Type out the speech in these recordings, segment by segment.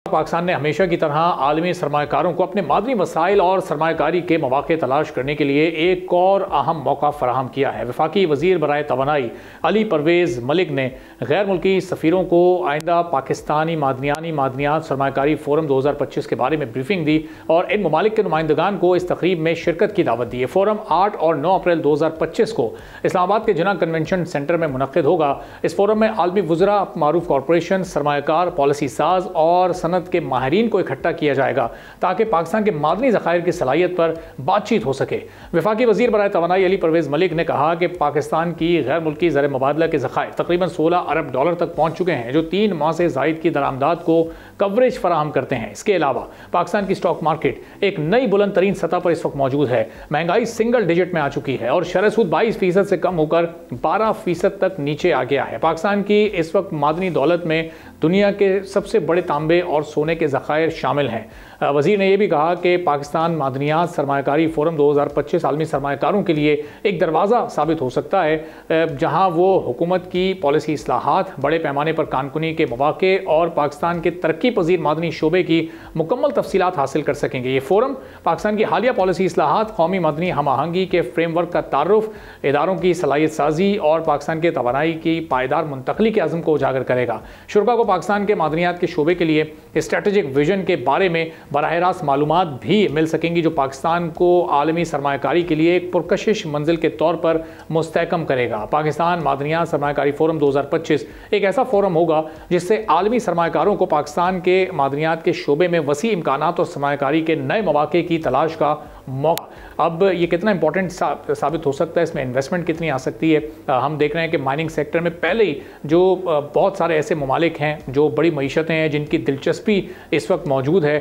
पाकिस्तान ने हमेशा की तरह आलमी सरमाकारों को अपने मादनी वसाइल और सरमाकारी के मौके तलाश करने के लिए एक और अहम मौका फराहम किया है। वफाकी वज़ीर बराए तवानाई अली परवेज़ मलिक ने गैर मुल्की सफ़ीरों को आइंदा पाकिस्तानी मादनियात सरमाकारी फोरम 2025 के बारे में ब्रीफिंग दी और इन ममालिक के नुमाइंदगान को इस तकरीब में शिरकत की दावत दी। फोरम 8 और 9 अप्रैल 2025 को इस्लामाबाद के जिना कन्वेंशन सेंटर में मुनक़्क़िद होगा। इस फोरम में आलमी वज़रा, मारूफ कॉरपोरेशन, सरमाकार, पॉलिसी साज और सनत के माहिरीन को इकट्ठा किया जाएगा ताकि पाकिस्तान के मादनी ज़खायर की सलाहियत पर बातचीत हो सके। वफाकी वज़ीर बराए तवानाई अली परवेज़ मलिक ने कहा कि पाकिस्तान की गैर मुल्की ज़र मुबादला के ज़खायर तकरीबन 16 अरब डॉलर तक पहुँच चुके हैं, जो 3 माह से ज़ायद की दरामदात को कवरेज फराहम करते हैं। इसके अलावा पाकिस्तान की स्टॉक मार्केट एक नई बुलंद तरीन सतह पर इस वक्त मौजूद है। महंगाई सिंगल डिजिट में आ चुकी है और शरह सूद 22% से कम होकर 12% तक नीचे आ गया है। पाकिस्तान की इस वक्त मादनी दौलत में दुनिया के सबसे बड़े तांबे और सोने के ज़खायर शामिल हैं। वज़ीर ने यह भी कहा कि पाकिस्तान मादनियात सरमाकारी फोरम 2025 आलमी सरमाकारों के लिए एक दरवाज़ा साबित हो सकता है, जहां वो हुकूमत की पॉलिसी इस्लाहात, बड़े पैमाने पर कानकुनी के मौके और पाकिस्तान के तरक्की पजीर मादनी शोबे की मुकम्मल तफसीलात हासिल कर सकेंगे। ये फोरम पाकिस्तान की हालिया पॉलिसी इस्लाहात, कौमी मादनी हम आहंगी के फ्रेमवर्क का तारुफ, इदारों की सलाहियत साजी और पाकिस्तान के तवानाई की पायदार मुंतकली के अज़्म को उजागर करेगा। शुरा को पाकिस्तान के मादनियात के शोबे के लिए स्ट्रेटेजिक विजन के बारे में बराह रास्त मालूमात भी मिल सकेंगी, जो पाकिस्तान को आलमी सरमाकारी के लिए एक पुरकशिश मंजिल के तौर पर मुस्तहकम करेगा। पाकिस्तान मादनियात सरमाकारी फोरम 2025 एक ऐसा फोरम होगा जिससे आलमी सरमाकारों को पाकिस्तान के मादनियात के शोबे में वसी इम्कानात और सरमाकारी के नए मौके की तलाश का मौका। अब ये कितना इंपॉर्टेंट साबित हो सकता है, इसमें इन्वेस्टमेंट कितनी आ सकती है। हम देख रहे हैं कि माइनिंग सेक्टर में पहले ही जो बहुत सारे ऐसे ममालिक हैं जो बड़ी मईशतें हैं जिनकी दिलचस्पी इस वक्त मौजूद है।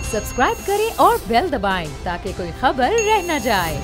सब्सक्राइब करें और बेल दबाएं ताकि कोई खबर रह न जाए।